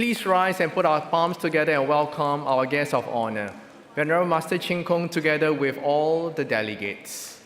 Please rise and put our palms together and welcome our guest of honor, Venerable Master Ching Kung, together with all the delegates.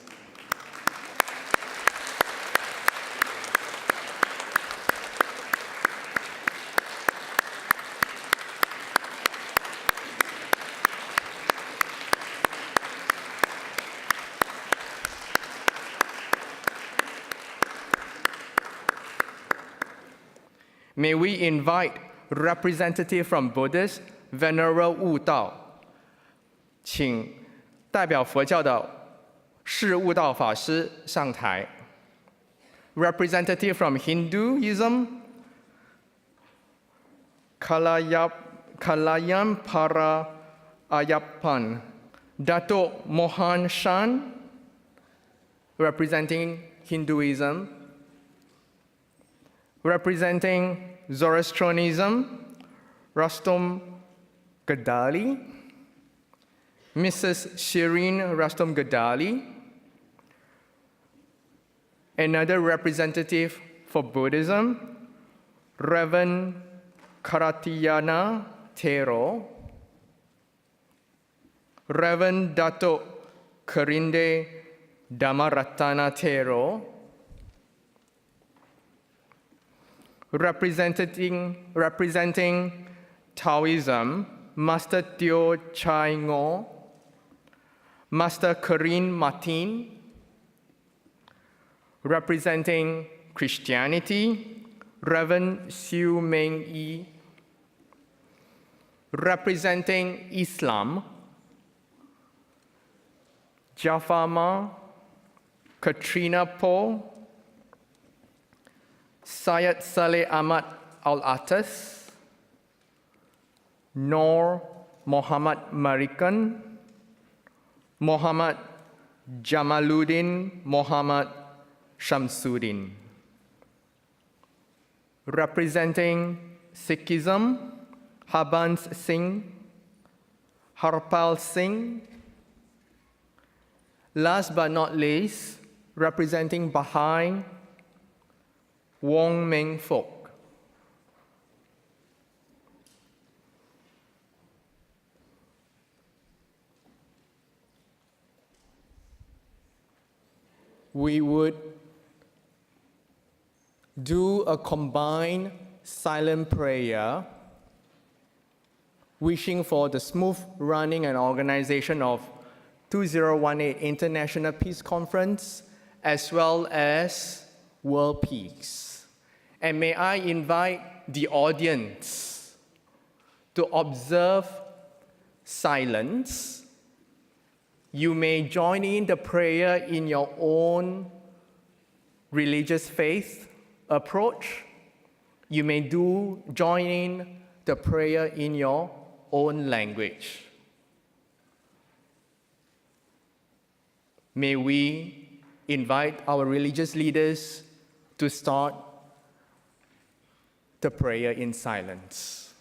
May we invite representative from Buddhist Venerable Wu Dao, 请代表佛教的释悟道法师上台。Representative from Hinduism, Kalayan Para Ayappan, Dato Mohan Shan, representing Hinduism. Representing Zoroastrianism, Rustom Gadali, Mrs. Shireen Rustom Gadali. Another representative for Buddhism, Reverend Karatiyana Thero, Reverend Dato Karinde Dhammaratana Thero, representing Taoism, Master Teo Chai Ngo, Master Karin Martin, representing Christianity, Reverend Siu Meng Yi, representing Islam, Jafama, Katrina Po, Sayyad Saleh Ahmad Al-Atas, Noor Mohamed Marikan, Mohammad Jamaluddin Mohammad Shamsuddin. Representing Sikhism, Harbans Singh, Harpal Singh. Last but not least, representing Baha'i, Wong Meng Fok. We would do a combined silent prayer, wishing for the smooth running and organization of 2018 International Peace Conference, as well as world peace. And may I invite the audience to observe silence. You may join in the prayer in your own religious faith approach. You may join in the prayer in your own language. May we invite our religious leaders to start the prayer in silence.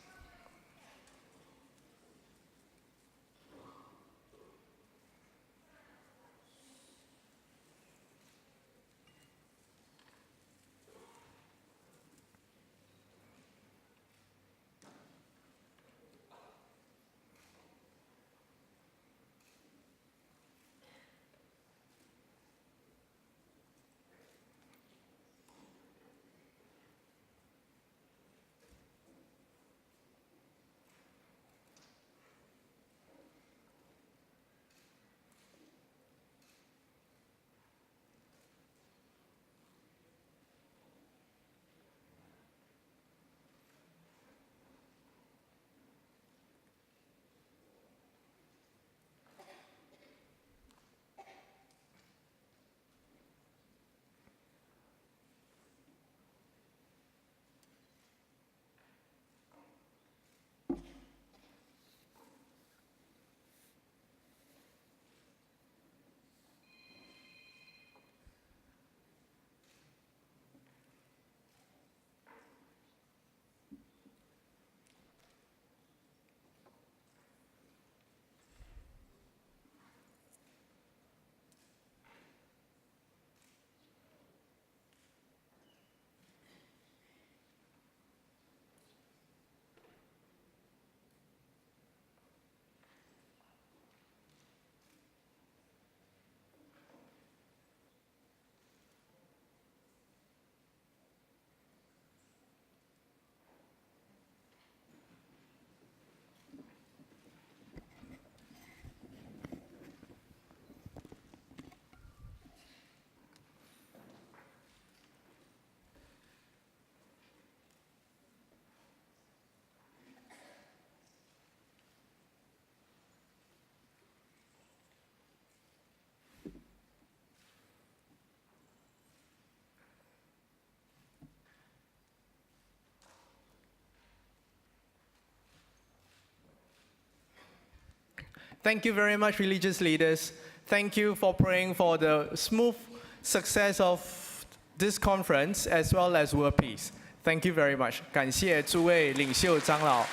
Thank you very much, religious leaders. Thank you for praying for the smooth success of this conference as well as world peace. Thank you very much. 感谢诸位领袖长老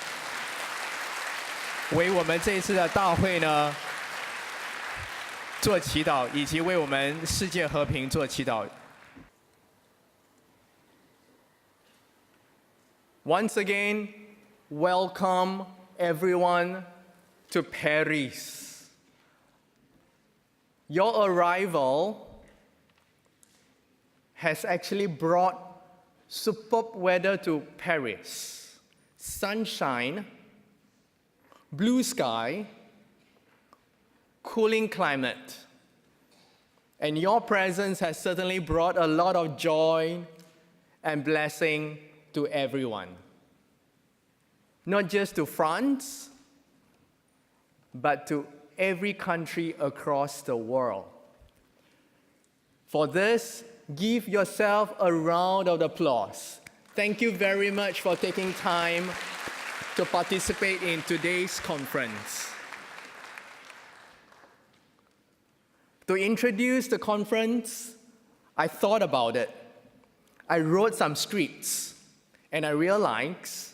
为我们这一次的大会呢做祈祷，以及为我们世界和平做祈祷。Once again, welcome everyone to Paris. Your arrival has actually brought superb weather to Paris. Sunshine, blue sky, cooling climate. And your presence has certainly brought a lot of joy and blessing to everyone. Not just to France, but to every country across the world. For this, give yourself a round of applause. Thank you very much for taking time to participate in today's conference. To introduce the conference, I thought about it. I wrote some scripts, and I realized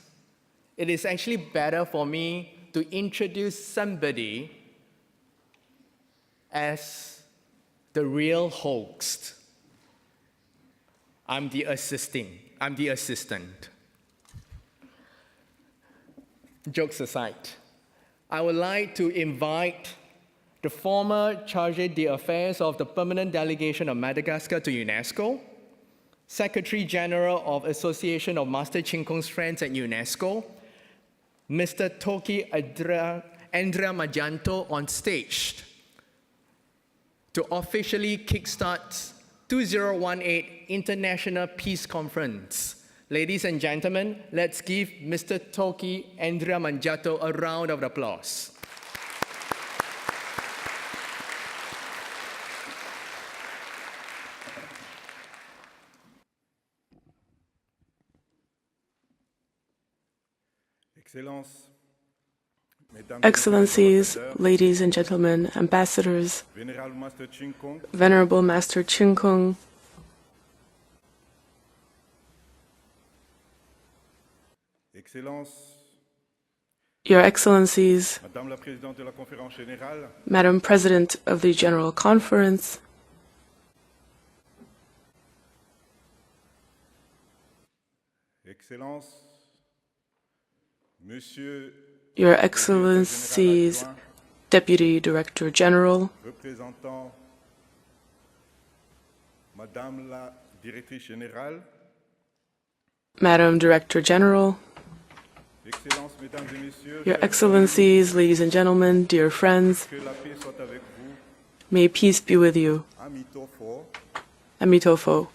it is actually better for me to introduce somebody as the real host. I'm the assistant. Jokes aside, I would like to invite the former Chargé d'Affaires of the Permanent Delegation of Madagascar to UNESCO, Secretary General of Association of Master Ching Kung's Friends at UNESCO, Mr. Toki Andrea Majanto on stage to officially kickstart 2018 International Peace Conference. Ladies and gentlemen, let's give Mr. Toki Andrea Majanto a round of applause. Excellencies, ladies and gentlemen, ambassadors, Venerable Master Ching Kung, Your Excellencies, Madam President of the General Conference, Your Excellencies, Deputy Director General, Madam Director General, Your Excellencies, ladies and gentlemen, dear friends, may peace be with you. Amitofo.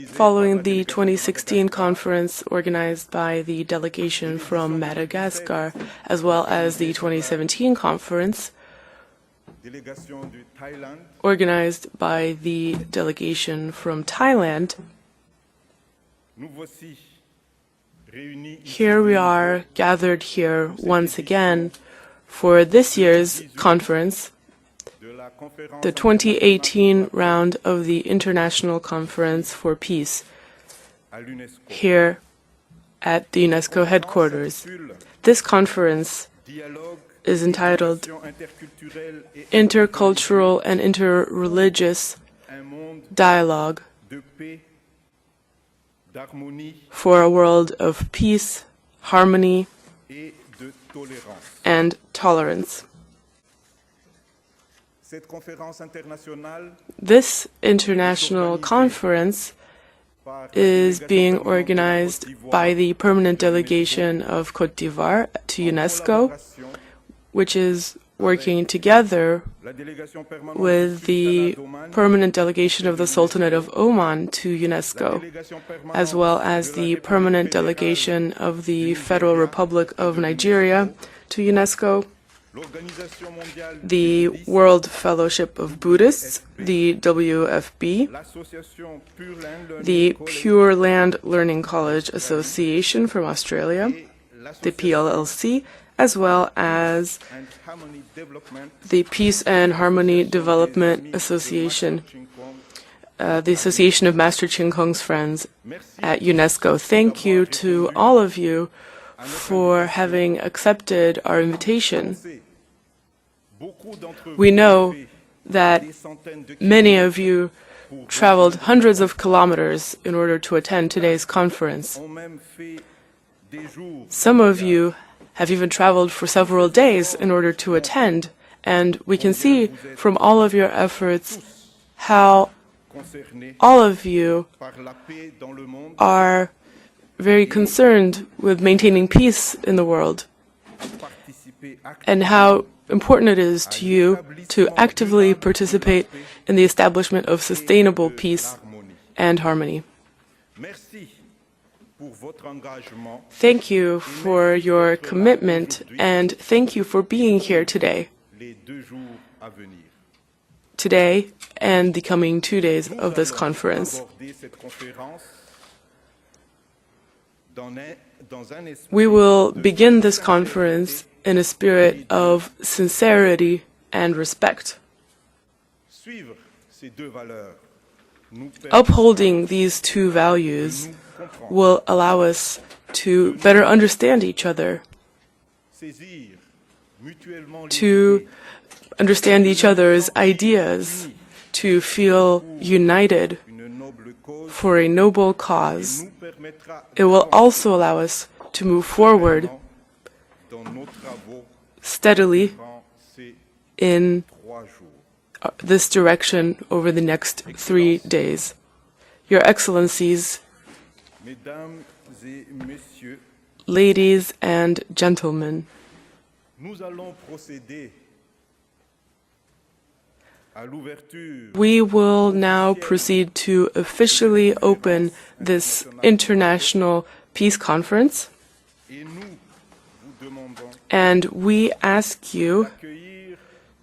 Following the 2016 conference organized by the delegation from Madagascar, as well as the 2017 conference organized by the delegation from Thailand, here we are gathered here once again for this year's conference, the 2018 round of the International Conference for Peace, here at the UNESCO headquarters. This conference is entitled Intercultural and Interreligious Dialogue for a World of Peace, Harmony, and Tolerance. This international conference is being organized by the permanent delegation of Côte d'Ivoire to UNESCO, which is working together with the permanent delegation of the Sultanate of Oman to UNESCO, as well as the permanent delegation of the Federal Republic of Nigeria to UNESCO, the World Fellowship of Buddhists, the WFB, the Pure Land Learning College Association from Australia, the PLLC, as well as the Peace and Harmony Development Association, the Association of Master Ching Kung's Friends at UNESCO. Thank you to all of you for having accepted our invitation. We know that many of you traveled hundreds of kilometers in order to attend today's conference. Some of you have even traveled for several days in order to attend, and we can see from all of your efforts how all of you are very concerned with maintaining peace in the world, and how important it is to you to actively participate in the establishment of sustainable peace and harmony. Thank you for your commitment, and thank you for being here today and the coming 2 days of this conference. We will begin this conference in a spirit of sincerity and respect. Upholding these two values will allow us to better understand each other, to understand each other's ideas, to feel united for a noble cause. It will also allow us to move forward steadily in this direction over the next 3 days. Your Excellencies, ladies and gentlemen, we will now proceed to officially open this International Peace Conference, and we ask you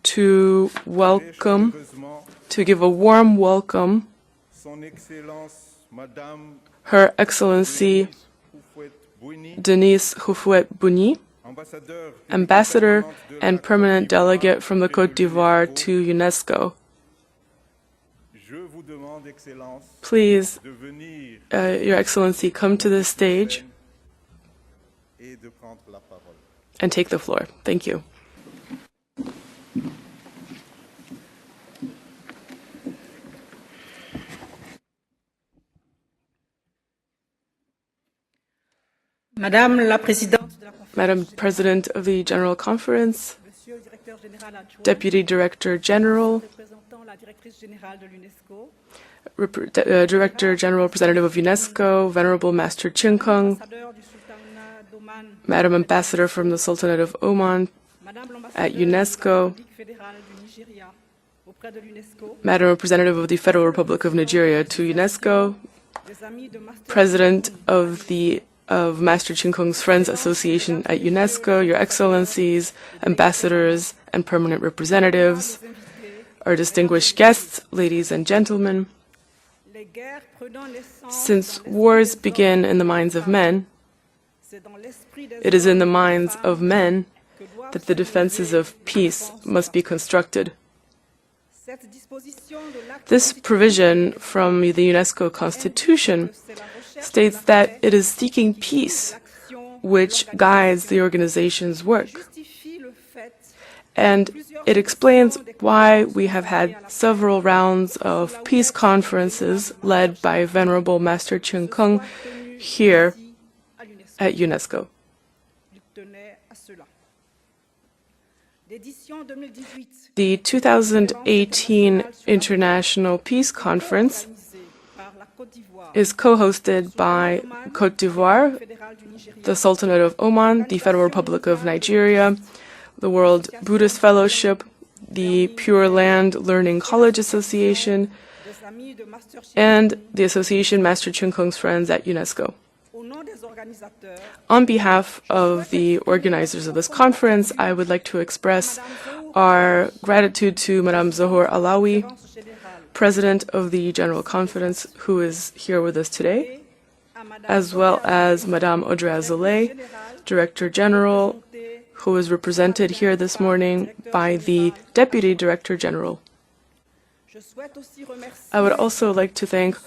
to give a warm welcome Her Excellency Denise Houphouët-Boigny, Ambassador and Permanent Delegate from the Côte d'Ivoire to UNESCO. Please, Your Excellency, come to the stage and take the floor. Thank you. Madam President of the General Conference, Deputy Director General, Director General Representative of UNESCO, Venerable Master Ching Kung, Madam Ambassador from the Sultanate of Oman at UNESCO, Madam Representative of the Federal Republic of Nigeria to UNESCO, President of Master Ching Kung's Friends Association at UNESCO, Your Excellencies, Ambassadors and Permanent Representatives, our distinguished guests, ladies and gentlemen. Since wars begin in the minds of men, it is in the minds of men that the defenses of peace must be constructed. This provision from the UNESCO Constitution states that it is seeking peace which guides the organization's work. And it explains why we have had several rounds of peace conferences led by Venerable Master Ching Kung here at UNESCO. The 2018 International Peace Conference is co-hosted by Côte d'Ivoire, the Sultanate of Oman, the Federal Republic of Nigeria, the World Buddhist Fellowship, the Pure Land Learning College Association, and the Association Master Ching Kung's Friends at UNESCO. On behalf of the organizers of this conference, I would like to express our gratitude to Madame Zohour Alaoui, President of the General Conference, who is here with us today, as well as Madame Audrey Azoulay, Director General, who is represented here this morning by the Deputy Director General. I would also like to thank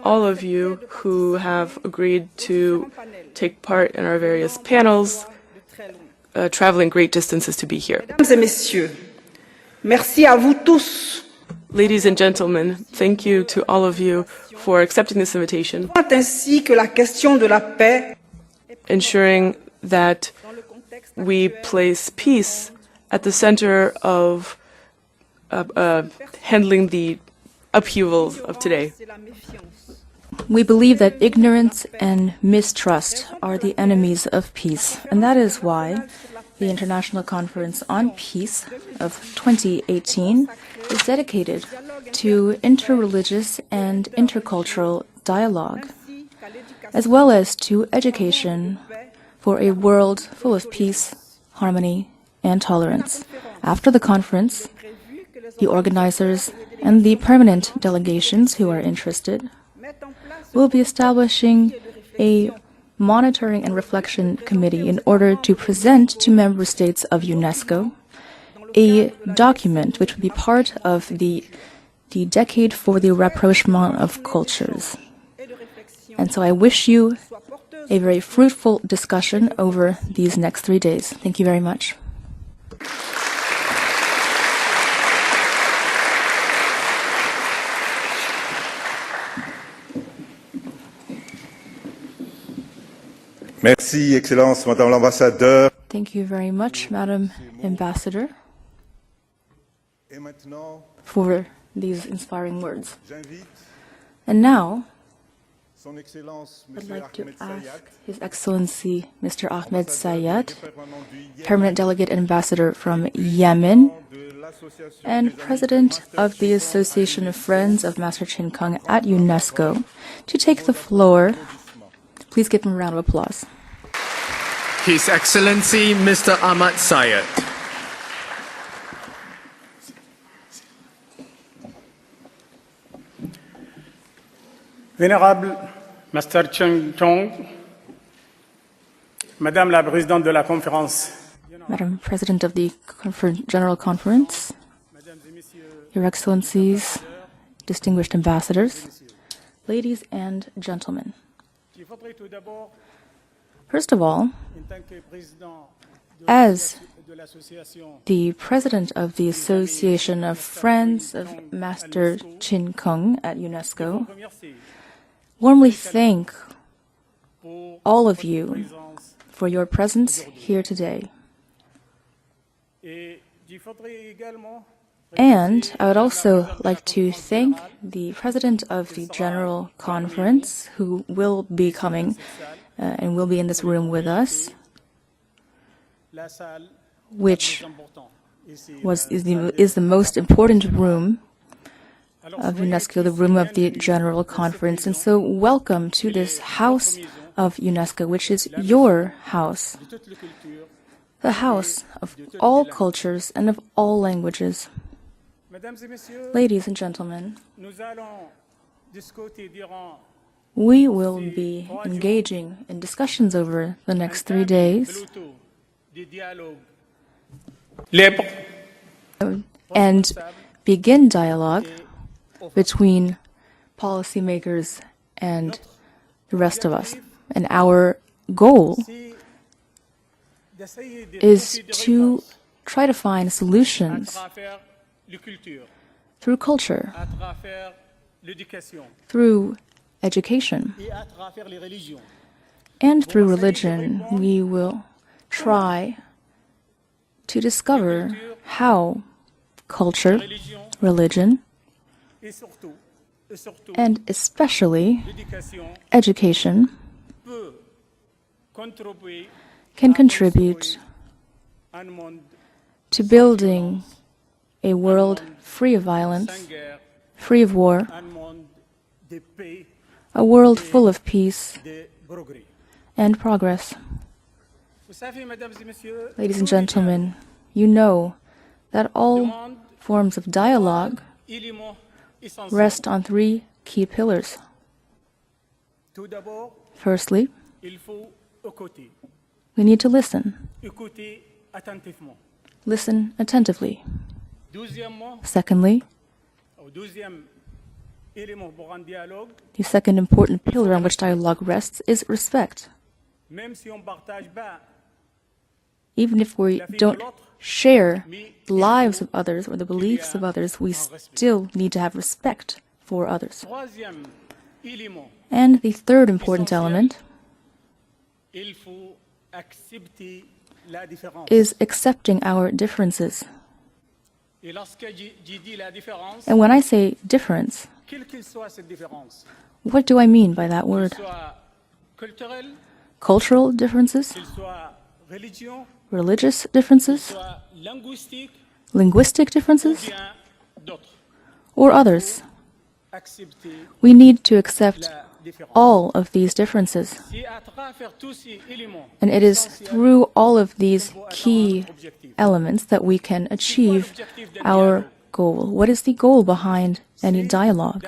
all of you who have agreed to take part in our various panels, traveling great distances to be here. Mesdames et messieurs, merci à vous tous. Ladies and gentlemen, thank you to all of you for accepting this invitation, Ainsi que la question de la paix, ensuring that we place peace at the center of handling the upheavals of today. We believe that ignorance and mistrust are the enemies of peace, and that is why the International Conference on Peace of 2018 is dedicated to interreligious and intercultural dialogue, as well as to education for a world full of peace, harmony, and tolerance. After the conference, the organizers and the permanent delegations who are interested will be establishing a monitoring and reflection committee in order to present to member states of UNESCO a document which would be part of the Decade for the Rapprochement of Cultures. And so I wish you a very fruitful discussion over these next 3 days. Thank you very much. Merci, Excellence, Madame l'Ambassadeur. Thank you very much, Madam Ambassador, Et maintenant, for these inspiring words. j'invite And now, Son Excellence, I'd Monsieur like to Ahmed ask Sayyad, His Excellency Mr. Ahmed Sayyad, permanent du Yémen, Permanent Delegate and Ambassador from Yemen, de l'Association and des President Amis of the Association of Friends of Master Chin Kung at UNESCO, to take the floor. Please give him a round of applause. His Excellency Mr. Ahmed Sayyad. Vénérable Master Chen Tong, Madame la Présidente de la Conférence, Madam President of the General Conference, Your Excellencies, distinguished ambassadors, ladies and gentlemen. First of all, as the President of the Association of Friends of Master Chin Kung at UNESCO, warmly thank all of you for your presence here today. And I would also like to thank the President of the General Conference, who will be coming and will be in this room with us, which is the most important room of UNESCO, the room of the General Conference. And so welcome to this house of UNESCO, which is your house, the house of all cultures and of all languages. Ladies and gentlemen, we will be engaging in discussions over the next 3 days and begin dialogue between policymakers and the rest of us. And our goal is to try to find solutions through culture, through education, and through religion. We will try to discover how culture, religion, and especially education can contribute to building a world free of violence, free of war, a world full of peace and progress. Ladies and gentlemen, you know that all forms of dialogue rest on three key pillars. Firstly, we need to listen. Listen attentively. Secondly, the second important pillar on which dialogue rests is respect. Even if we don't share the lives of others or the beliefs of others, we still need to have respect for others. And the third important element is accepting our differences. And when I say difference, what do I mean by that word? Cultural differences? Religious differences? Linguistic differences? Or others? We need to accept all of these differences. And it is through all of these key elements that we can achieve our goal. What is the goal behind any dialogue?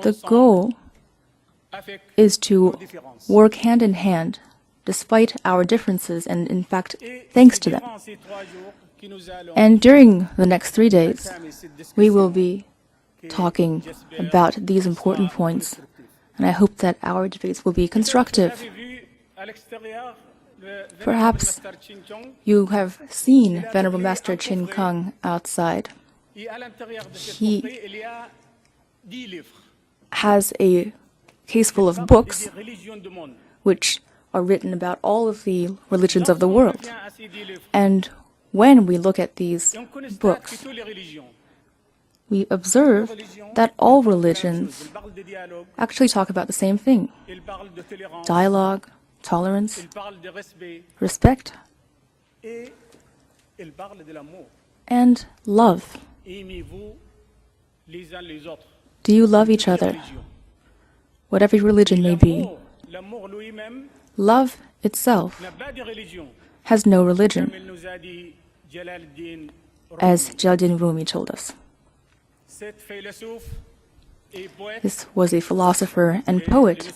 The goal is to work hand in hand despite our differences and, in fact, thanks to them. And during the next 3 days, we will be talking about these important points, and I hope that our debates will be constructive. Perhaps you have seen Venerable Master Chin Kung outside. He has a case full of books which are written about all of the religions of the world. And when we look at these books, we observe that all religions actually talk about the same thing: dialogue, tolerance, respect, and love. Do you love each other? Whatever your religion may be. Love itself has no religion, as Jalaluddin Rumi told us. This was a philosopher and poet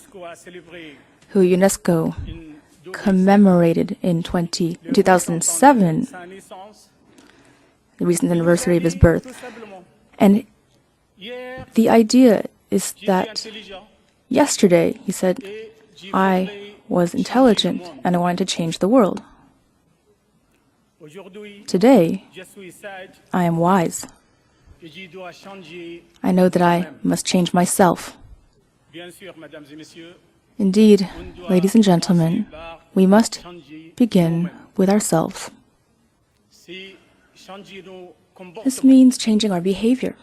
who UNESCO commemorated in 2007, the recent anniversary of his birth. And the idea is that yesterday he said, I was intelligent and I wanted to change the world. Today, I am wise. I know that I must change myself. Indeed, ladies and gentlemen, we must begin with ourselves. This means changing our behavior,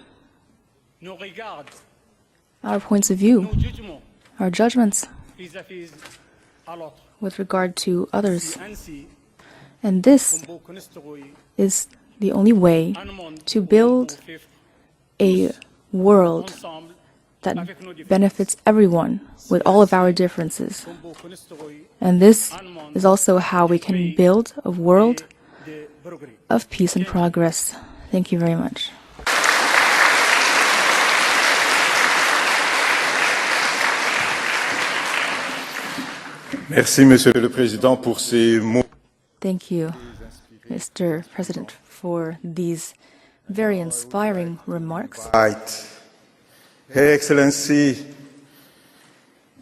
our points of view, our judgments with regard to others. And this is the only way to build a world that benefits everyone with all of our differences. And this is also how we can build a world of peace and progress. Thank you very much. Merci, Monsieur le Président, pour ces mots. Thank you, Mr. President, for these very inspiring remarks. Right. Her Excellency,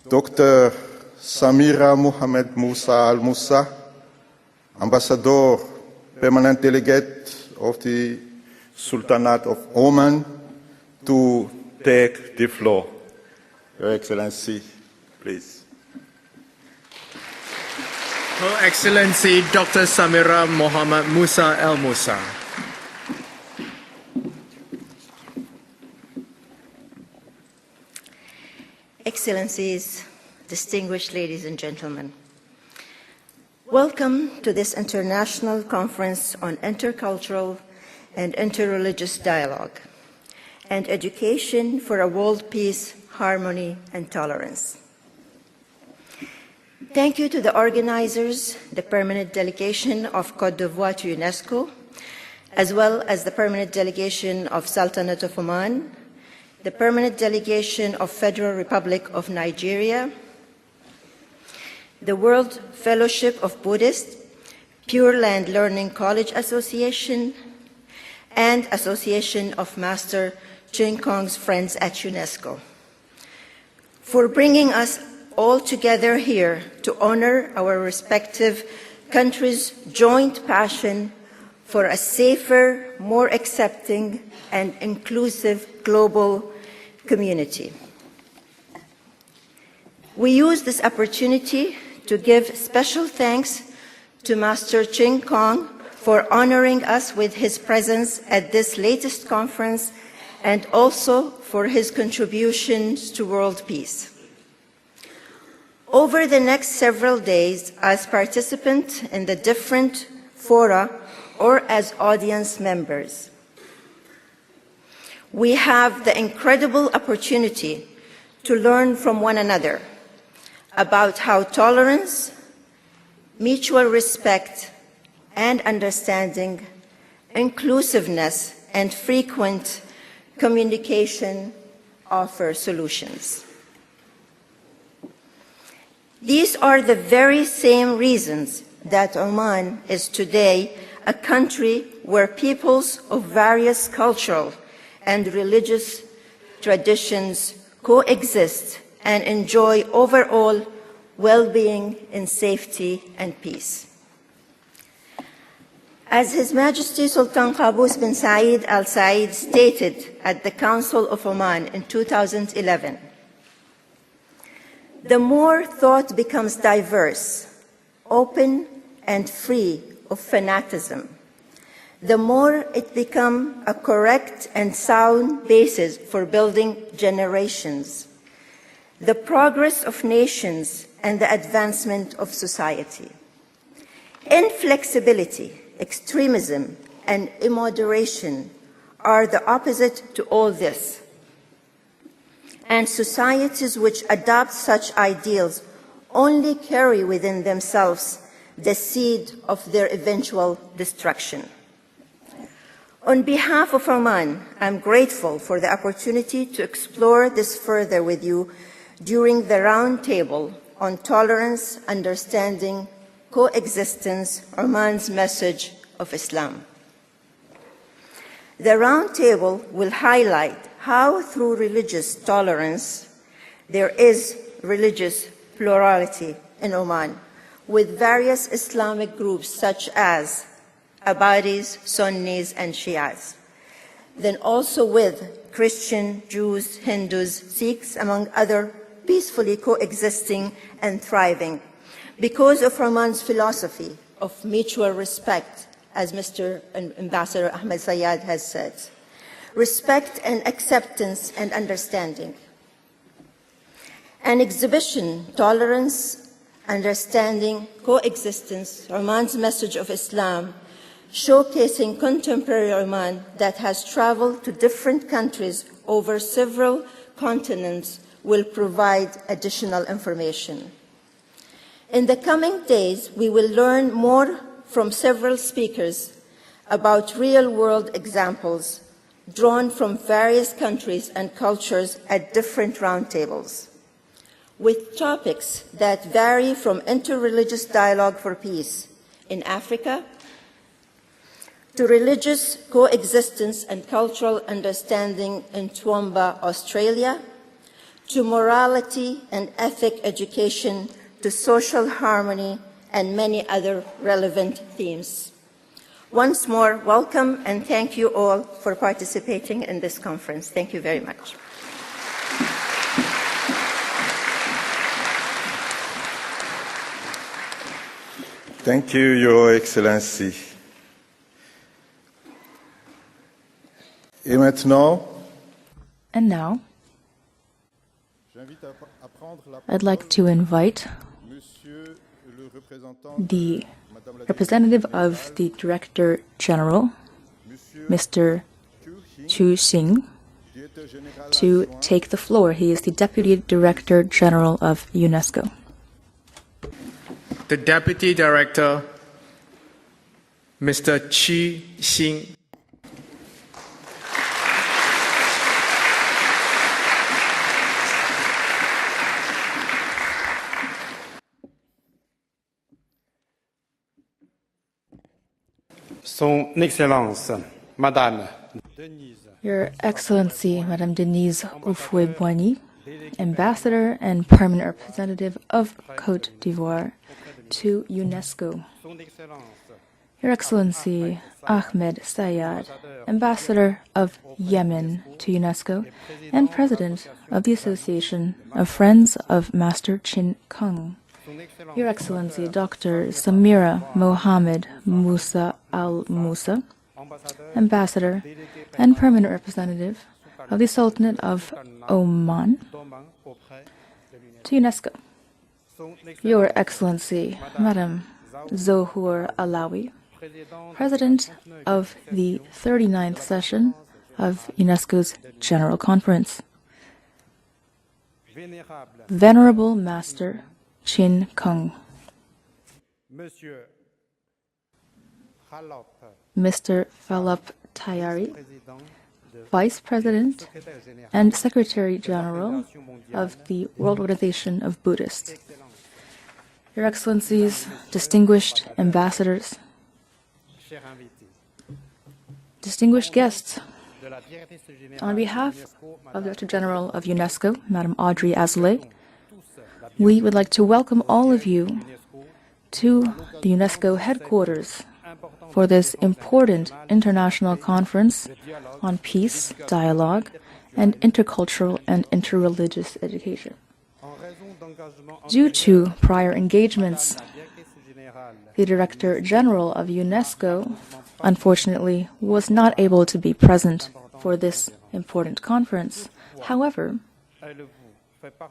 Dr. Samira Mohamed Moosa Al-Moosa, Ambassador, Permanent Delegate of the Sultanate of Oman, to take the floor. Your Excellency, please. Her Excellency Dr. Samira Mohamed Moosa Al-Moosa. Excellencies, distinguished ladies and gentlemen, welcome to this International Conference on Intercultural and Interreligious Dialogue and Education for a World Peace, Harmony and Tolerance. Thank you to the organizers, the permanent delegation of Côte d'Ivoire to UNESCO, as well as the permanent delegation of Sultanate of Oman, the permanent delegation of Federal Republic of Nigeria, the World Fellowship of Buddhists, Pure Land Learning College Association, and Association of Master Xing Kong's Friends at UNESCO, for bringing us all together here to honor our respective countries' joint passion for a safer, more accepting, and inclusive global community. We use this opportunity to give special thanks to Master Xing Kong for honoring us with his presence at this latest conference and also for his contributions to world peace. Over the next several days, as participants in the different fora or as audience members, we have the incredible opportunity to learn from one another about how tolerance, mutual respect and understanding, inclusiveness, and frequent communication offer solutions. These are the very same reasons that Oman is today a country where peoples of various cultural and religious traditions coexist and enjoy overall well-being in safety and peace. As His Majesty Sultan Qaboos bin Sayyid Al Said stated at the Council of Oman in 2011, the more thought becomes diverse, open, and free of fanaticism, the more it becomes a correct and sound basis for building generations, the progress of nations, and the advancement of society. Inflexibility, extremism, and immoderation are the opposite to all this. And societies which adopt such ideals only carry within themselves the seed of their eventual destruction. On behalf of Oman, I'm grateful for the opportunity to explore this further with you during the roundtable on tolerance, understanding, coexistence, Oman's message of Islam. The roundtable will highlight how through religious tolerance there is religious plurality in Oman, with various Islamic groups such as Abadis, Sunnis, and Shias. Then also with Christian, Jews, Hindus, Sikhs, among other, peacefully coexisting and thriving because of Oman's philosophy of mutual respect, as Mr. Ambassador Ahmed Sayyad has said. Respect and acceptance and understanding. An exhibition, tolerance, understanding, coexistence, Oman's message of Islam, showcasing contemporary Oman that has traveled to different countries over several continents, will provide additional information. In the coming days, we will learn more from several speakers about real-world examples drawn from various countries and cultures at different roundtables, with topics that vary from interreligious dialogue for peace in Africa to religious coexistence and cultural understanding in Toowoomba, Australia, to morality and ethic education, to social harmony, and many other relevant themes. Once more, welcome and thank you all for participating in this conference. Thank you very much. Thank you, Your Excellency. Et maintenant, And now, I'd like to invite the representative of the Director General, Mr. Xing, to take the floor. He is the Deputy Director General of UNESCO. the Deputy Director, Mr. Xing. Son Excellence, Madame Denise Your Excellency, Madame Denise Houphouët-Boigny, Ambassador and Permanent Representative of Côte d'Ivoire to UNESCO. Son Excellence, Your Excellency, Ahmed Sayyad, Ambassador of Yemen to UNESCO and President of the Association of Friends of Master Chin Kung. Your Excellency, Dr. Samira Mohamed Moosa al-Moosa, Ambassador and Permanent Representative of the Sultanate of Oman to UNESCO. Your Excellency, Madam Zohour Alaoui, President of the 39th session of UNESCO's General Conference. Venerable Master Chin Kung, Mr. Falop Tayari, Vice President and Secretary General of the World Organization of Buddhists. Your Excellencies, distinguished ambassadors, distinguished guests, on behalf of the Director General of UNESCO, Madame Audrey Azoulay, we would like to welcome all of you to the UNESCO headquarters for this important international conference on peace, dialogue, and intercultural and interreligious education. Due to prior engagements, the Director General of UNESCO unfortunately was not able to be present for this important conference. However,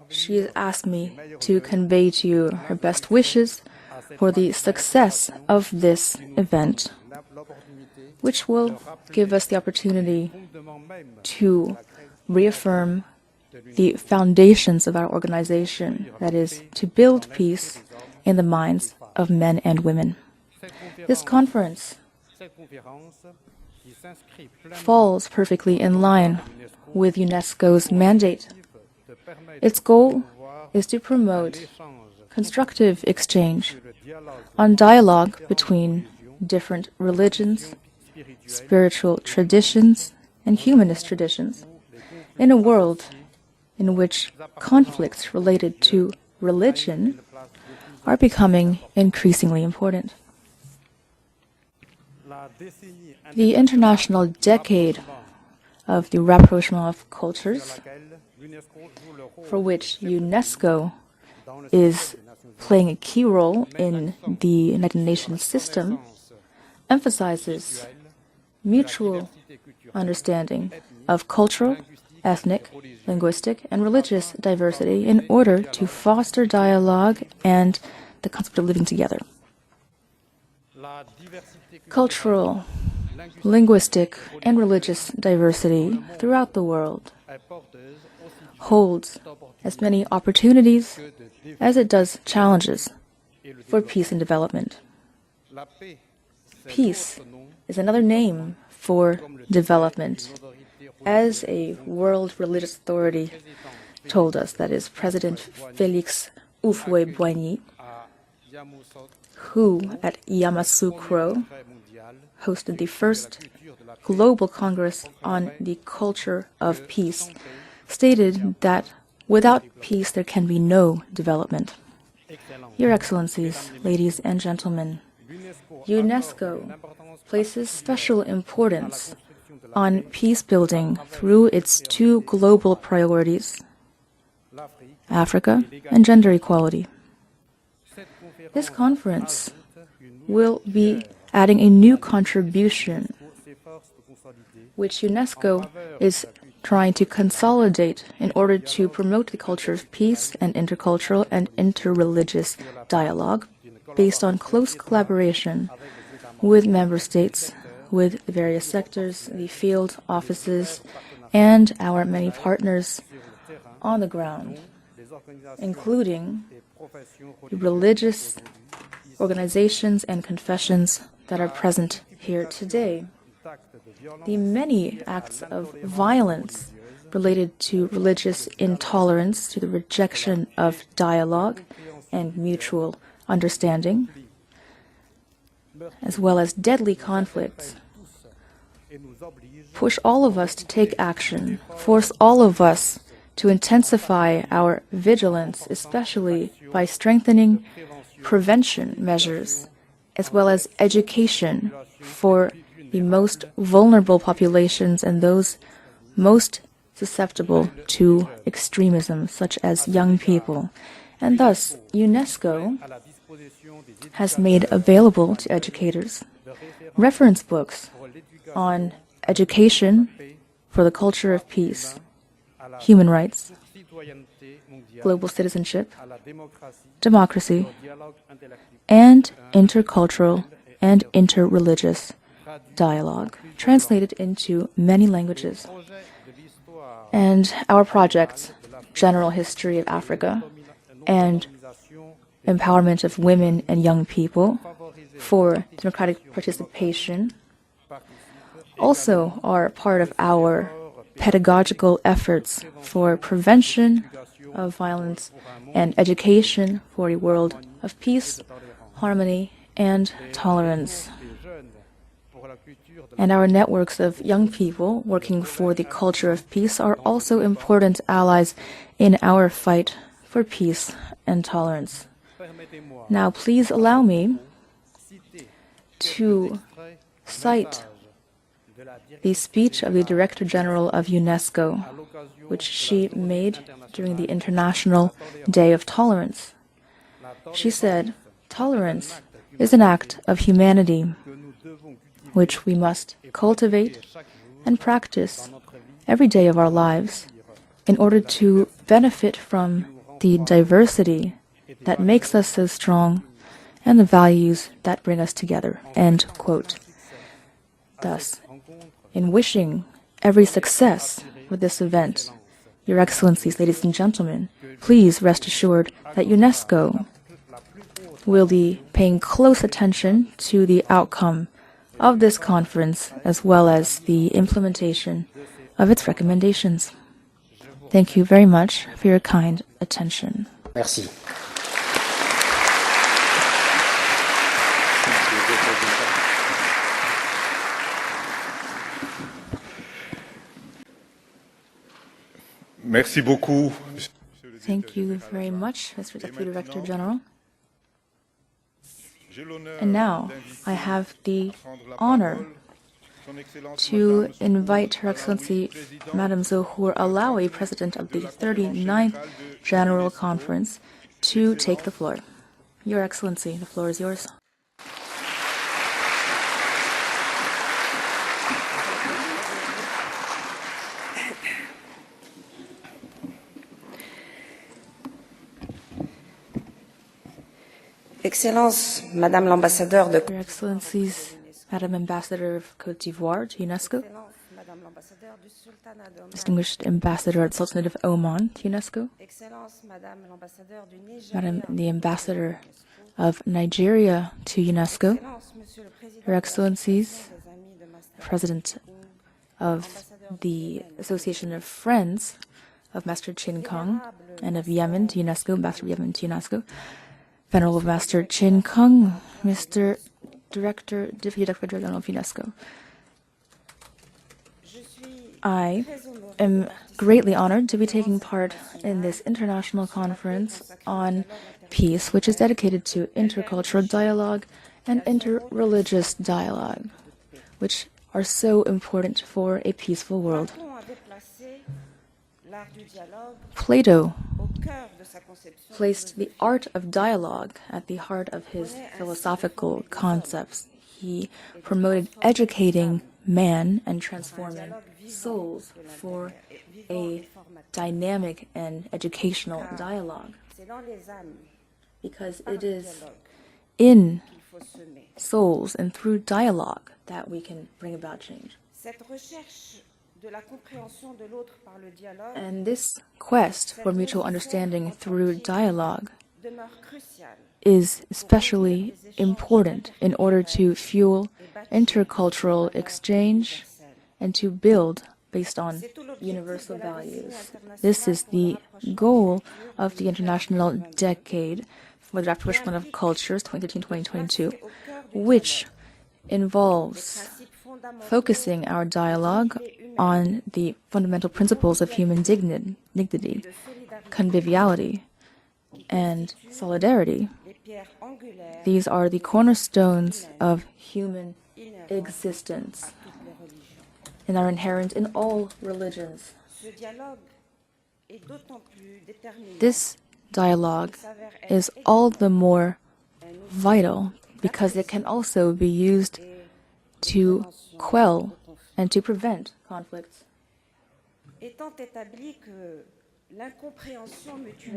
she has asked me to convey to you her best wishes for the success of this event, which will give us the opportunity to reaffirm the foundations of our organization, that is, to build peace in the minds of men and women. This conference falls perfectly in line with UNESCO's mandate. Its goal is to promote constructive exchange on dialogue between different religions, spiritual traditions, and humanist traditions in a world in which conflicts related to religion are becoming increasingly important. The International Decade of the Rapprochement of Cultures, for which UNESCO is playing a key role in the United Nations system, emphasizes mutual understanding of cultural, ethnic, linguistic, and religious diversity in order to foster dialogue and the concept of living together. Cultural, linguistic, and religious diversity throughout the world holds as many opportunities as it does challenges for peace and development. Peace is another name for development, as a world religious authority told us, that is President Félix Houphouët-Boigny, who at Yamoussoukro hosted the first Global Congress on the Culture of Peace, stated that without peace there can be no development. Your Excellencies, ladies and gentlemen, UNESCO places special importance on peace building through its two global priorities, Africa and gender equality. This conference will be adding a new contribution, which UNESCO is trying to consolidate in order to promote the culture of peace and intercultural and interreligious dialogue based on close collaboration with member states, with various sectors, the field offices, and our many partners on the ground, including the religious organizations and confessions that are present here today. The many acts of violence related to religious intolerance, to the rejection of dialogue and mutual understanding, as well as deadly conflicts, push all of us to take action, force all of us to intensify our vigilance, especially by strengthening prevention measures, as well as education for the most vulnerable populations and those most susceptible to extremism, such as young people. And thus, UNESCO has made available to educators reference books on education for the culture of peace, human rights, global citizenship, democracy, and intercultural and interreligious dialogue, translated into many languages. And our projects, General History of Africa and Empowerment of Women and Young People for Democratic Participation, also are part of our pedagogical efforts for prevention of violence and education for a world of peace, harmony, and tolerance. And our networks of young people working for the culture of peace are also important allies in our fight for peace and tolerance. Now, please allow me to cite the speech of the Director General of UNESCO, which she made during the International Day of Tolerance. She said, "Tolerance is an act of humanity which we must cultivate and practice every day of our lives in order to benefit from the diversity that makes us so strong and the values that bring us together." End quote. Thus, in wishing every success with this event, Your Excellencies, ladies and gentlemen, please rest assured that UNESCO will be paying close attention to the outcome of this conference as well as the implementation of its recommendations. Thank you very much for your kind attention. Merci. Merci beaucoup. Thank you very much, Mr. Deputy Director General. And now I have the honor to invite Her Excellency Madame Zohour Alaoui, President of the 39th General Conference, to take the floor. Your Excellency, the floor is yours. Excellence, Madame l'Ambassadeur de Your Excellencies, Madam Ambassador of Côte d'Ivoire to UNESCO, Distinguished Ambassador at Sultanate of Oman to UNESCO, Madam the Ambassador of Nigeria to UNESCO, Your Excellencies, President of the Association of Friends of Master Chin Kung and of Yemen to UNESCO, Ambassador of Yemen to UNESCO, Venerable Master Chin Kung, Mr. Deputy Director General of UNESCO. I am greatly honored to be taking part in this international conference on peace, which is dedicated to intercultural dialogue and interreligious dialogue, which are so important for a peaceful world. Plato placed the art of dialogue at the heart of his philosophical concepts. He promoted educating man and transforming souls for a dynamic and educational dialogue. Because it is in souls and through dialogue that we can bring about change. And this quest for mutual understanding through dialogue is especially important in order to fuel intercultural exchange and to build based on universal values. This is the goal of the International Decade for the Rapprochement of Cultures 2013-2022, which involves focusing our dialogue on the fundamental principles of human dignity, conviviality, and solidarity. These are the cornerstones of human existence and are inherent in all religions. This dialogue is all the more vital because it can also be used to quell and to prevent conflicts.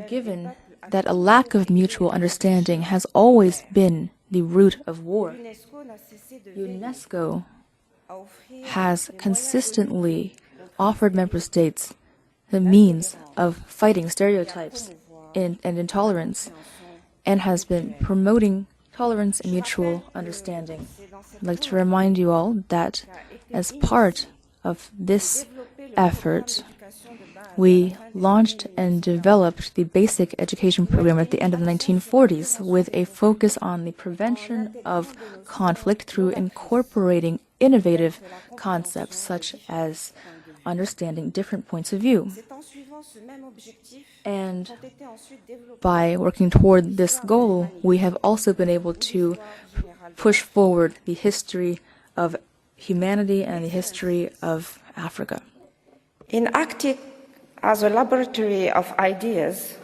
Given that a lack of mutual understanding has always been the root of war, UNESCO has consistently offered member states the means of fighting stereotypes and intolerance, and has been promoting tolerance and mutual understanding. I'd like to remind you all that as part of this effort, we launched and developed the basic education program at the end of the 1940s with a focus on the prevention of conflict through incorporating innovative concepts such as understanding different points of view. And by working toward this goal, we have also been able to push forward the history of humanity and the history of Africa. In acting as a laboratory of ideas,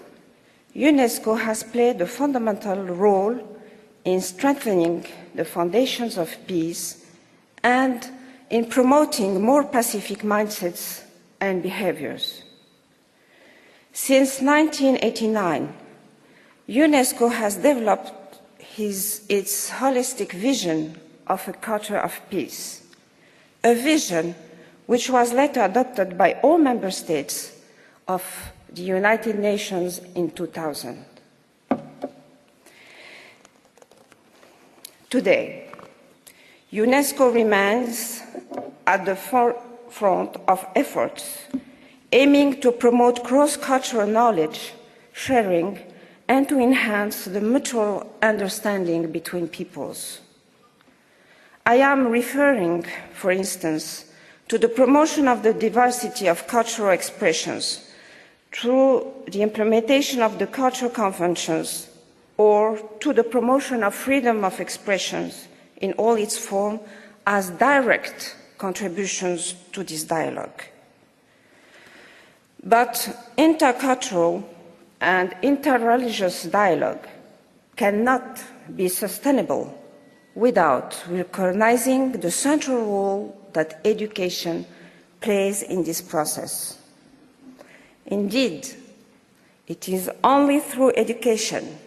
UNESCO has played a fundamental role in strengthening the foundations of peace and in promoting more pacific mindsets and behaviors. Since 1989, UNESCO has developed its holistic vision of a culture of peace, a vision which was later adopted by all member states of the United Nations in 2000. Today, UNESCO remains at the forefront of efforts aiming to promote cross-cultural knowledge sharing and to enhance the mutual understanding between peoples. I am referring, for instance, to the promotion of the diversity of cultural expressions through the implementation of the cultural conventions, or to the promotion of freedom of expressions in all its forms as direct contributions to this dialogue. But intercultural and interreligious dialogue cannot be sustainable without recognizing the central role that education plays in this process. Indeed, it is only through education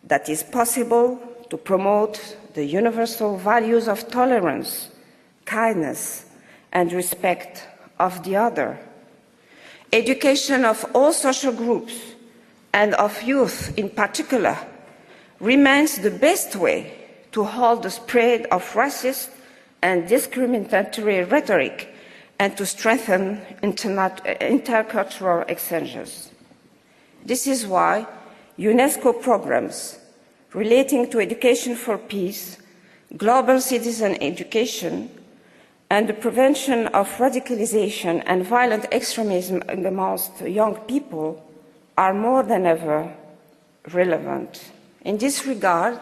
that is possible to promote the universal values of tolerance, kindness, and respect of the other. Education of all social groups, and of youth in particular, remains the best way to halt the spread of racist and discriminatory rhetoric and to strengthen intercultural exchanges. This is why UNESCO programs relating to education for peace, global citizen education, and the prevention of radicalization and violent extremism amongst young people are more than ever relevant. In this regard,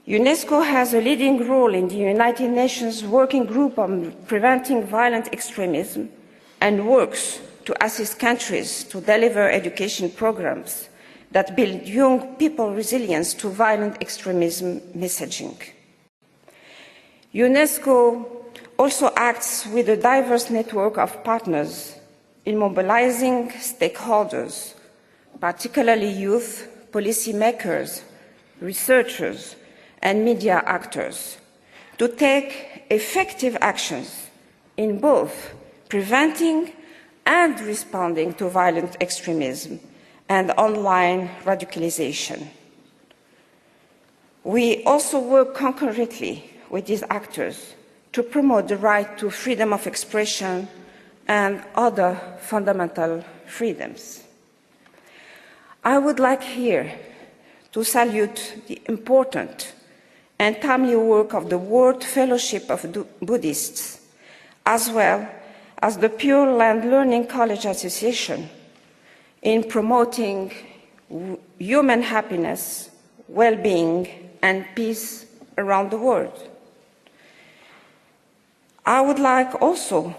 UNESCO has a leading role in the United Nations Working Group on Preventing Violent Extremism and works to assist countries to deliver education programs that build young people resilience to violent extremism messaging. UNESCO also acts with a diverse network of partners in mobilizing stakeholders, particularly youth, policymakers, researchers, and media actors, to take effective actions in both preventing and responding to violent extremism and online radicalization. We also work concurrently with these actors to promote the right to freedom of expression and other fundamental freedoms. I would like here to salute the important and timely work of the World Fellowship of Buddhists, as well as the Pure Land Learning College Association, in promoting human happiness, well-being, and peace around the world. I would like also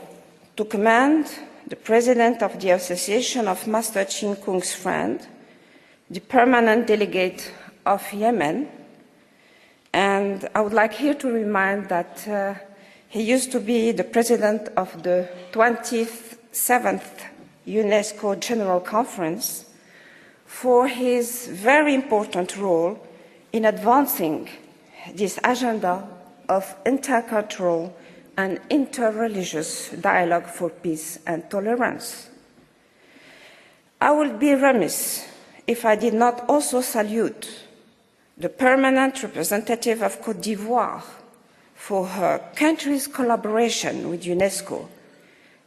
to commend the President of the Association of Master Chin Kung's Friend, the permanent delegate of Yemen, and I would like here to remind that he used to be the president of the 27th UNESCO General Conference, for his very important role in advancing this agenda of intercultural and interreligious dialogue for peace and tolerance. I would be remiss if I did not also salute the permanent representative of Côte d'Ivoire for her country's collaboration with UNESCO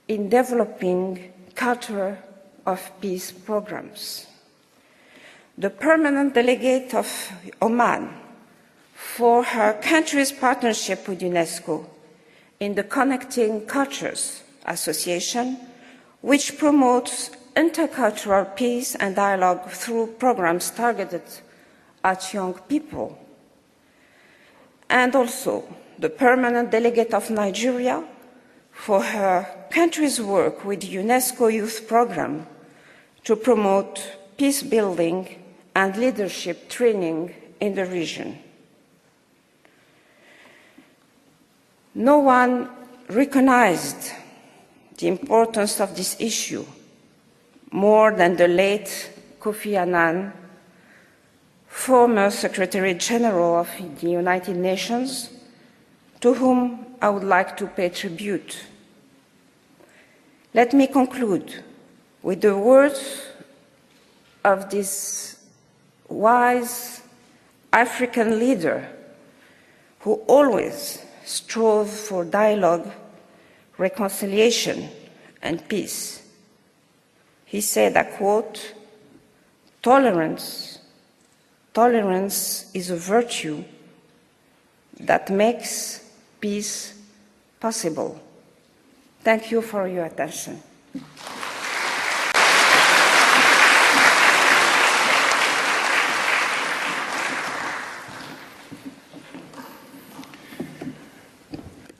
in developing culture of peace programs. The permanent delegate of Oman for her country's partnership with UNESCO in the Connecting Cultures Association, which promotes intercultural peace and dialogue through programs targeted at young people. And also the permanent delegate of Nigeria for her country's work with the UNESCO Youth Programme to promote peace building and leadership training in the region. No one recognized the importance of this issue more than the late Kofi Annan, former Secretary General of the United Nations, to whom I would like to pay tribute. Let me conclude with the words of this wise African leader who always strove for dialogue, reconciliation, and peace. He said, I quote, tolerance is a virtue that makes peace possible. Thank you for your attention.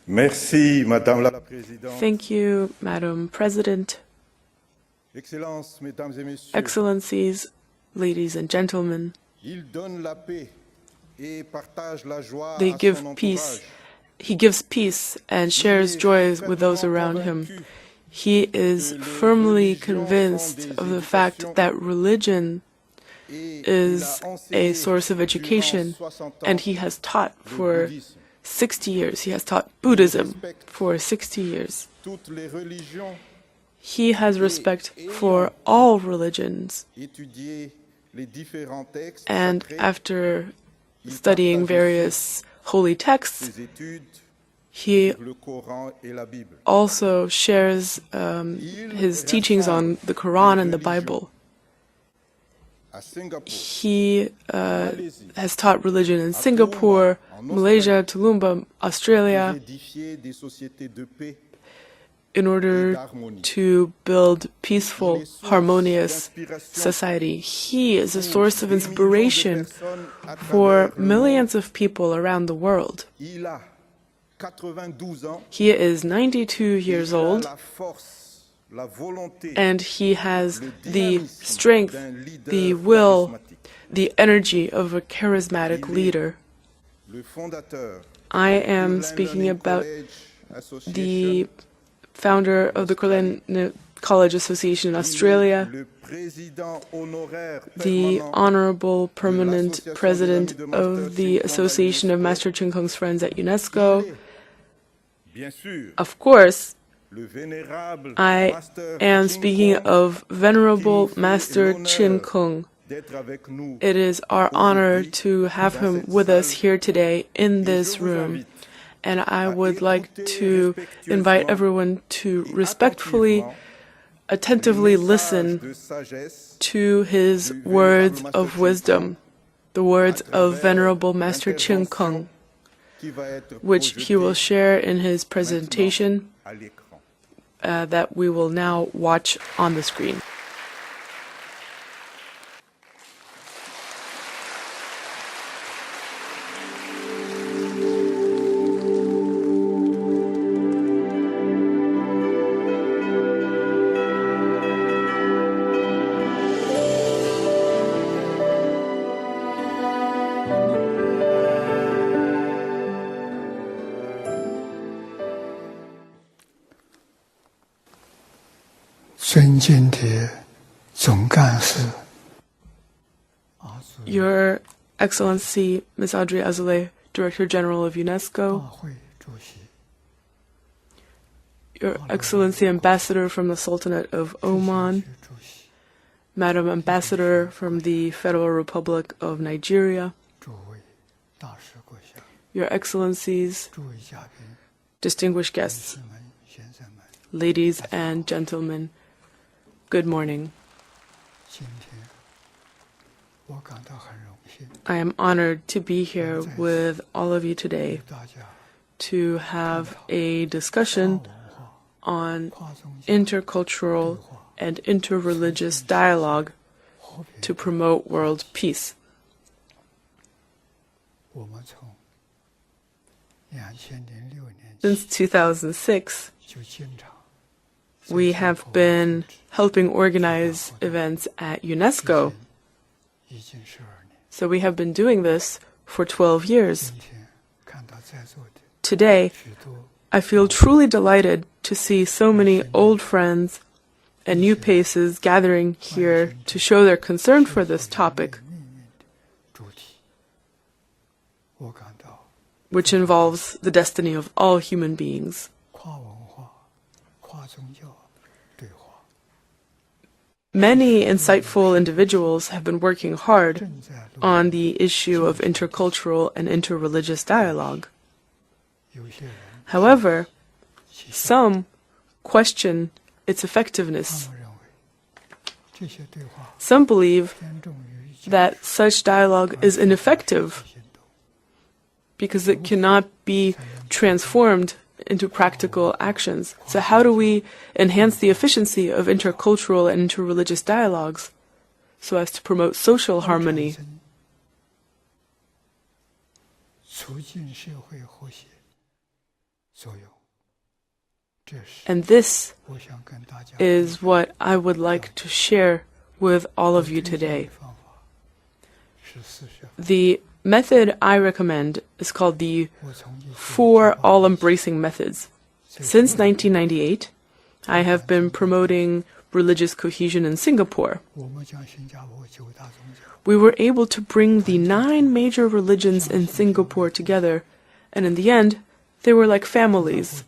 Merci, Madame la Présidente. Thank you, Madam President. Excellences, Mesdames et Messieurs. Excellencies, ladies and gentlemen. Il donne la paix et partage la joie They à give son peace. entourage. He gives peace and shares joys with those around him. He is firmly convinced of the fact that religion is a source of education, and he has taught for 60 years. He has taught Buddhism for 60 years. Toutes les religions, He has respect for all religions, étudier les différents textes and sacrés, after studying various holy texts, ses études he sur le Coran et la Bible. also shares his teachings on the Quran and the Bible. À Singapour, He has taught religion in Singapore, Malaysia, Toowoomba, Australia, édifier des sociétés de paix in order to build peaceful, harmonious society. He is a source of inspiration for millions of people around the world. Il a 92 ans. He is 92 years old, La force, la volonté, and he has the strength, the will, the energy of a charismatic leader. le fondateur I am speaking about the founder of the Sultanate College Association in Australia, le président honoraire the permanent Honorable Permanent President of the Association of Master Chin Kung's Friends at UNESCO. Bien sûr, Of course, le Vénérable I Master am Xing speaking of Venerable qui fait Master l'honneur Chin Kung. d'être avec nous It is our honor aujourd'hui to have dans him cette with us salle. here today in Et this je vous room. invite And I à would like écouter to invite respectueusement everyone to et respectfully, attentively le message listen de sagesse to his du words Vénérable Master of Chin wisdom, the words à of travers Venerable Master Chin Kung, l'intervention qui va être which he will projetée share in his maintenant presentation à l'écran. that we will now watch on the screen. Your Excellency, Ms. Audrey Azoulay, Director General of UNESCO, Your Excellency, Ambassador from the Sultanate of Oman, Madam Ambassador from the Federal Republic of Nigeria, Your Excellencies, distinguished guests, ladies and gentlemen, good morning. I am honored to be here with all of you today to have a discussion on intercultural and interreligious dialogue to promote world peace. Since 2006, we have been helping organize events at UNESCO. So we have been doing this for 12 years. Today, I feel truly delighted to see so many old friends and new faces gathering here to show their concern for this topic, which involves the destiny of all human beings. Many insightful individuals have been working hard on the issue of intercultural and interreligious dialogue. However, some question its effectiveness. Some believe that such dialogue is ineffective because it cannot be transformed into practical actions. So how do we enhance the efficiency of intercultural and interreligious dialogues so as to promote social harmony? And this is what I would like to share with all of you today. The method I recommend is called the 4 all-embracing methods. Since 1998, I have been promoting religious cohesion in Singapore. We were able to bring the 9 major religions in Singapore together, and in the end, they were like families.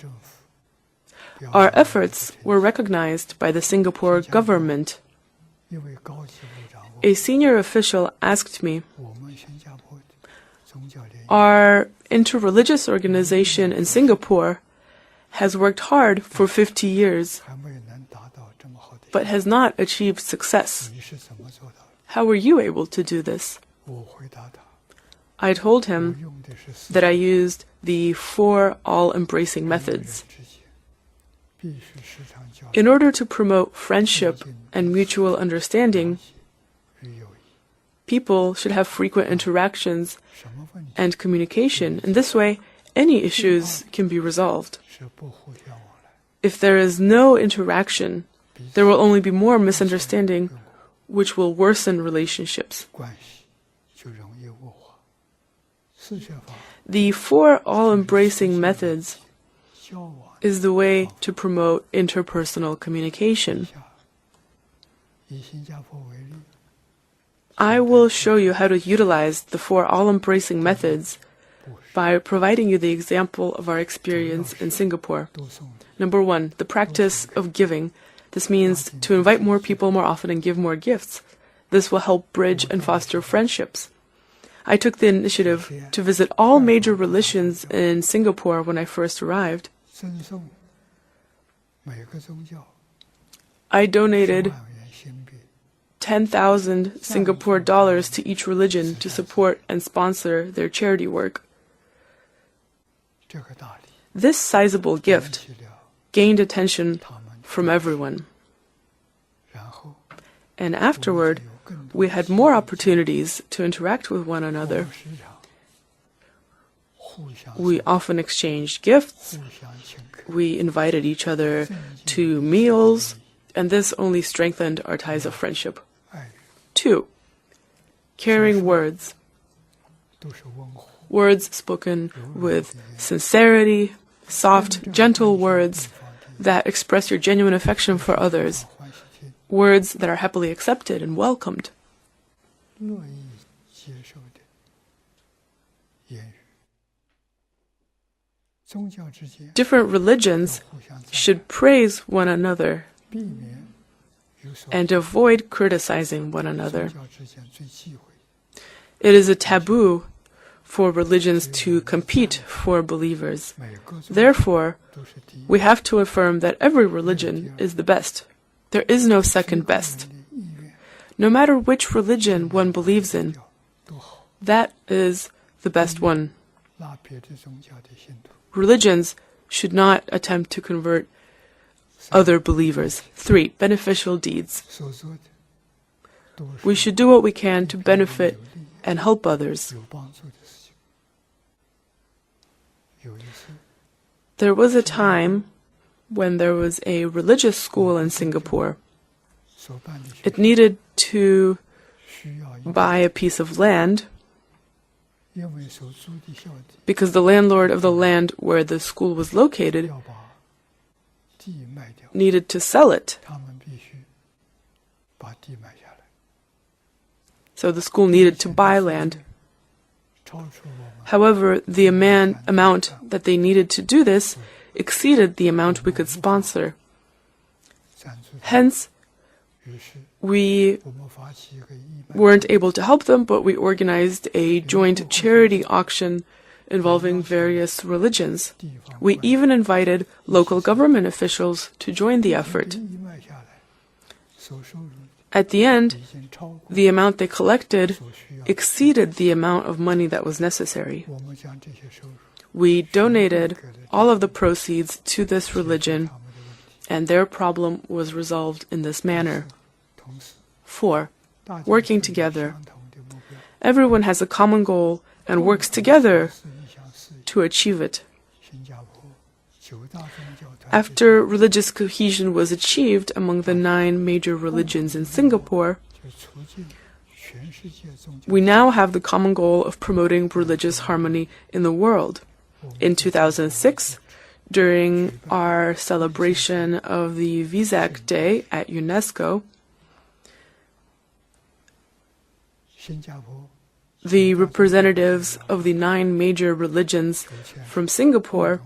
Our efforts were recognized by the Singapore government. A senior official asked me, our interreligious organization in Singapore has worked hard for 50 years, but has not achieved success. How were you able to do this? I told him that I used the 4 all-embracing methods. In order to promote friendship and mutual understanding, people should have frequent interactions and communication. In this way, any issues can be resolved. If there is no interaction, there will only be more misunderstanding, which will worsen relationships. The 4 all-embracing methods is the way to promote interpersonal communication. I will show you how to utilize the 4 all-embracing methods by providing you the example of our experience in Singapore. Number one, the practice of giving. This means to invite more people more often and give more gifts. This will help bridge and foster friendships. I took the initiative to visit all major religions in Singapore when I first arrived. I donated 10,000 Singapore dollars to each religion to support and sponsor their charity work. This sizable gift gained attention from everyone. And afterward, we had more opportunities to interact with one another. We often exchanged gifts. We invited each other to meals, and this only strengthened our ties of friendship. 2. Caring words. Words spoken with sincerity, soft, gentle words that express your genuine affection for others. Words that are happily accepted and welcomed. Different religions should praise one another and avoid criticizing one another. It is a taboo for religions to compete for believers. Therefore, we have to affirm that every religion is the best. There is no second best. No matter which religion one believes in, that is the best one. Religions should not attempt to convert other believers. 3. Beneficial deeds. We should do what we can to benefit and help others. There was a time when there was a religious school in Singapore. It needed to buy a piece of land because the landlord of the land where the school was located needed to sell it. So the school needed to buy land. However, the amount that they needed to do this exceeded the amount we could sponsor. Hence, we weren't able to help them, but we organized a joint charity auction involving various religions. We even invited local government officials to join the effort. At the end, the amount they collected exceeded the amount of money that was necessary. We donated all of the proceeds to this religion, and their problem was resolved in this manner. 4. Working together. Everyone has a common goal and works together to achieve it. After religious cohesion was achieved among the 9 major religions in Singapore, we now have the common goal of promoting religious harmony in the world. In 2006, during our celebration of the Vesak Day at UNESCO, the representatives of the 9 major religions from Singapore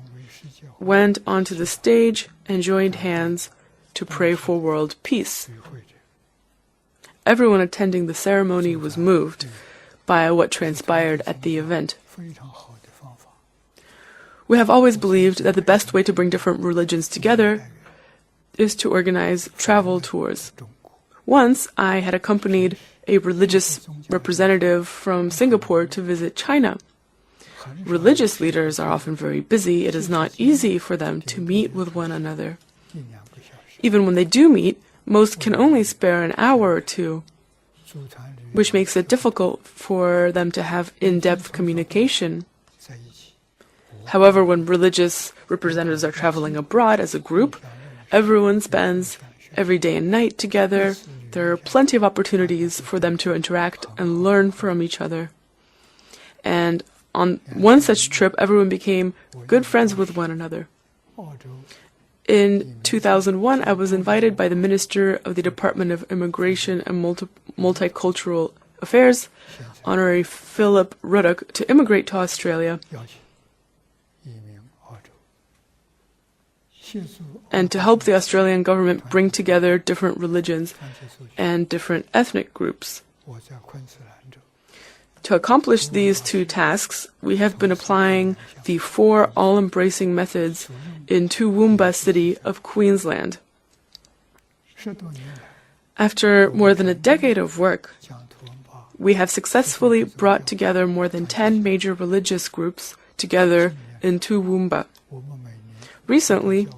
went onto the stage and joined hands to pray for world peace. Everyone attending the ceremony was moved by what transpired at the event. We have always believed that the best way to bring different religions together is to organize travel tours. Once, I had accompanied a religious representative from Singapore to visit China. Religious leaders are often very busy. It is not easy for them to meet with one another. Even when they do meet, most can only spare an hour or two, which makes it difficult for them to have in-depth communication. However, when religious representatives are traveling abroad as a group, everyone spends every day and night together. There are plenty of opportunities for them to interact and learn from each other. And on one such trip, everyone became good friends with one another. In 2001, I was invited by the Minister of the Department of Immigration and Multicultural Affairs Honorary Philip Ruddock to immigrate to Australia and to help the Australian government bring together different religions and different ethnic groups. To accomplish these two tasks, we have been applying the 4 all-embracing methods in Toowoomba City of Queensland. After more than a decade of work, we have successfully brought together more than 10 major religious groups together in Toowoomba. Recently,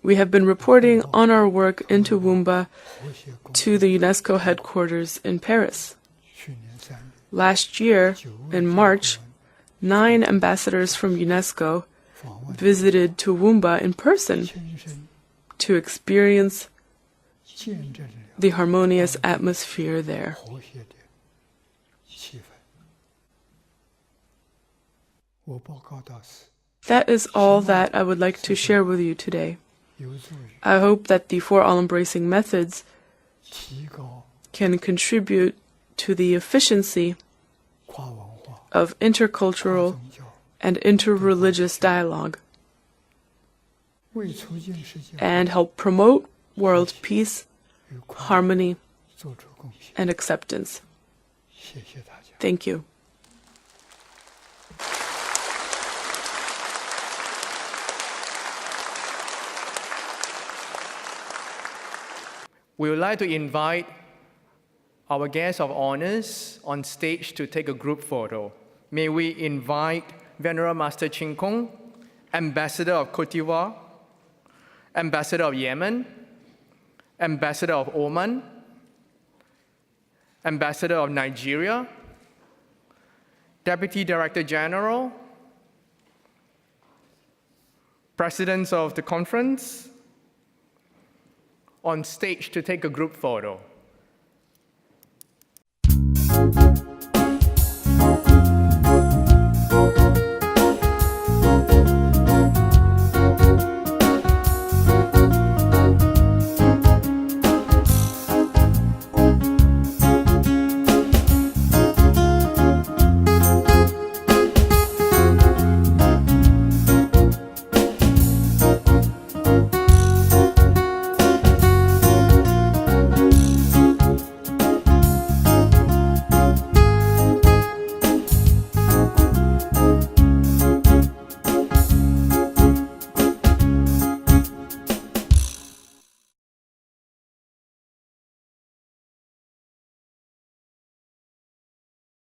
we have been reporting on our work in Toowoomba to the UNESCO headquarters in Paris. Last year, in March, 9 ambassadors from UNESCO visited Toowoomba in person to experience the harmonious atmosphere there. That is all that I would like to share with you today. I hope that the 4 all-embracing methods can contribute to the efficiency of intercultural and interreligious dialogue and help promote world peace, harmony, and acceptance. Thank you. We would like to invite our guests of honors on stage to take a group photo. May we invite Venerable Master Ching Kong, Ambassador of Côte d'Ivoire, Ambassador of Yemen, Ambassador of Oman, Ambassador of Nigeria, Deputy Director General, Presidents of the conference, on stage to take a group photo.